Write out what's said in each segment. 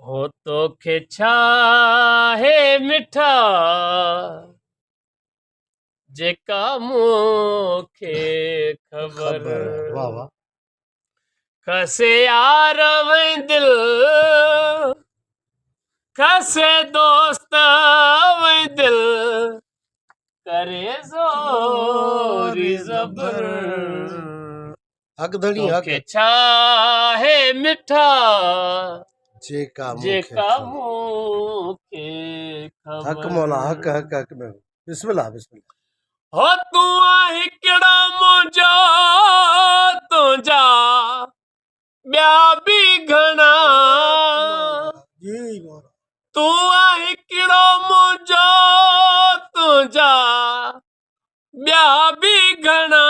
हो तो खे छा है मिठा जेका मूंखे ख़बर वाह वाह खसे यार वही दिल खसे दोस्त वही दिल करे ज़ोरी ज़बर हक धणी हक तोखे छा है मिठा जेका जेका मूंखे मूंखे हक ख़बर मौला हक हक हक में बिस्मिल्लाह बिस्मिल्लाह हो तू हिकिड़ा मुंहिंजो तुंहिंजा ॿिया बि घणा जी मौला तू हिकिड़ो मुंहिंजो तुंहिंजा ॿिया बि घणा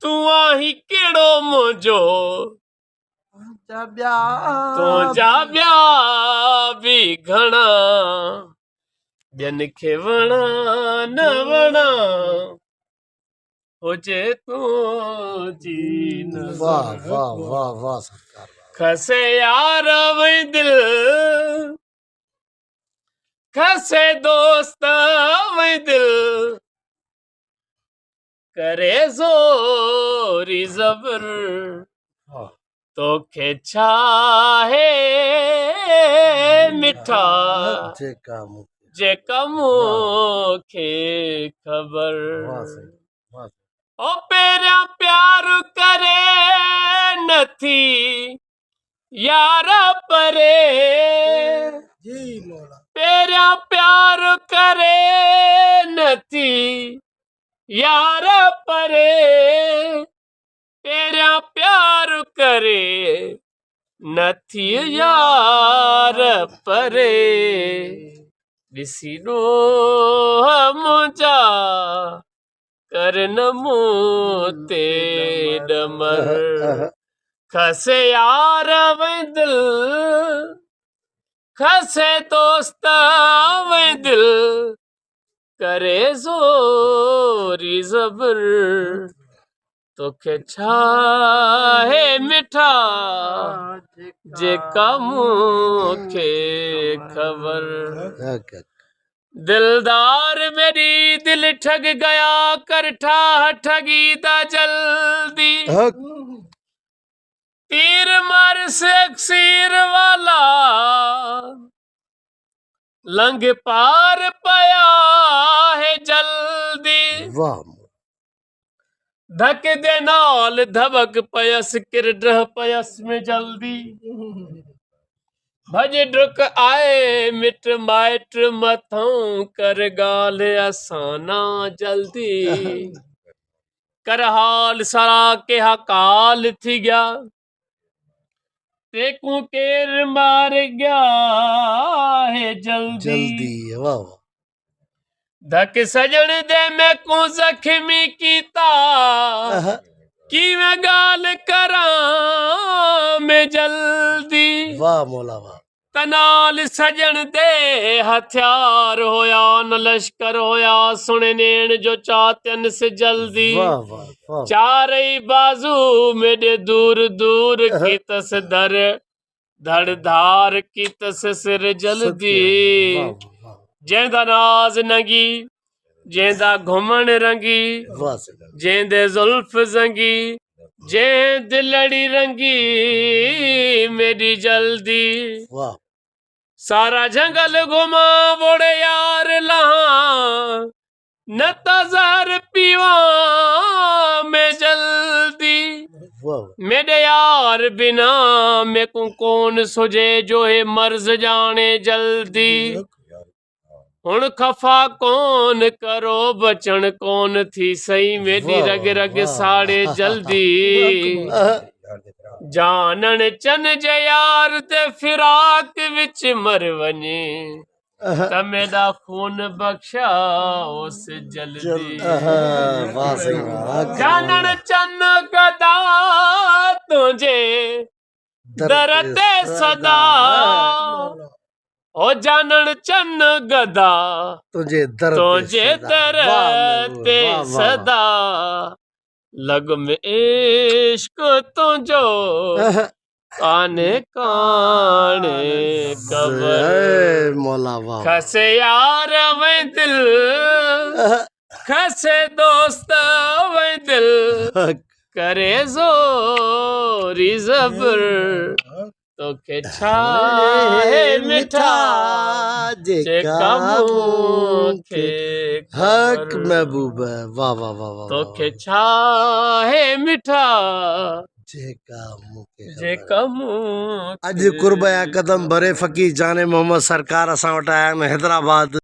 तू हिकिड़ो मुंहिंजो तुंहिंजा ॿिया बि घणा ॿियनि खे वणा न वणा हुजे तुंहिंजी वाह नज़र वाह वाह वाह सरकार खसे यार वही दिल खसे दोस्त वही दिल करे ज़ोरी ज़बर वाह तोखे छा है मिठा जेका मूंखे जेका मूंखे ख़बर वाह सही वाह ओ पहिरियां प्यार करे नथी यार परे जी मौला पहिरियां प्यार करे नथी यार परे पहिरियां प्यार करे नथी यार परे ॾिसी ॾोह मुंहिंजा कर न मूं ते ॾमर खसे यार वही दिल खसे दोस्त वही दिल करे ज़ोरी ज़बर तोखे छा है मिठा जेका मूंखे ख़बर हक हक दिलदार मेरी दिल ठग गया कर ठाह ठगी दा जल्दी हक तीर मार से अक्सीर वाला लंघ पार पया है जल्दी वाह धक दे नाल धबक पयस किर ड्रह पयस में जल्दी भज डुक आए मिट माइट मथों कर गाल असाना जल्दी कर हाल सरा के हकाल थी गया तेकू केर मार गया है जल्दी जल्दी वाह वाह धक सजन दे मैं को जख्मी कीता कि मैं गाल करा मैं जल्दी वाह मौला वाह तनाल सजन दे हथियार होया न लश्कर होया सुने नेण जो चातन से जल्दी वाह वाह वाह चारई बाजू मेरे दूर दूर की तस धर धड़ धार की तस सिर जल्दी वाह वाह जेंदा नाज नंगी जेंदा घुमण रंगी वाह सही जेंदे जुल्फ जंगी जे दिलड़ी रंगी मेरी जल्दी वाह सारा जंगल घुमा बोड़े यार लहा न तजार पीवा में जल्दी वाह मेरे यार बिना मैं को कौन सुझे जो है मर्ज जाने जल्दी हुण खफा कौन करो बचन कौन थी सही मेरी वाह, रग रग वाह। साड़े जल्दी जानन चन जे यार ते फिराक विच मर वञे तमेदा खून बख्शा उस जल्दी वाह सही वाह जानन चन गदा तुझे दर ते सदा ओ जानन चन गदा तुझे दर तुझे दर ते सदा लग में इश्क तुझो काने काने कबर जय मौला वाह खसे यार वे दिल खसे दोस्त वे दिल करे जोरी जबर तो के छाए मिठा जेका मुखे हक महबूब है वाह वाह वाह वाह तो के छाए मिठा जेका मुखे जेका मुखे अज कुर्ब या कदम भरे फ़कीर जाने मोहम्मद सरकार असां वटि आया आहिनि हैदराबाद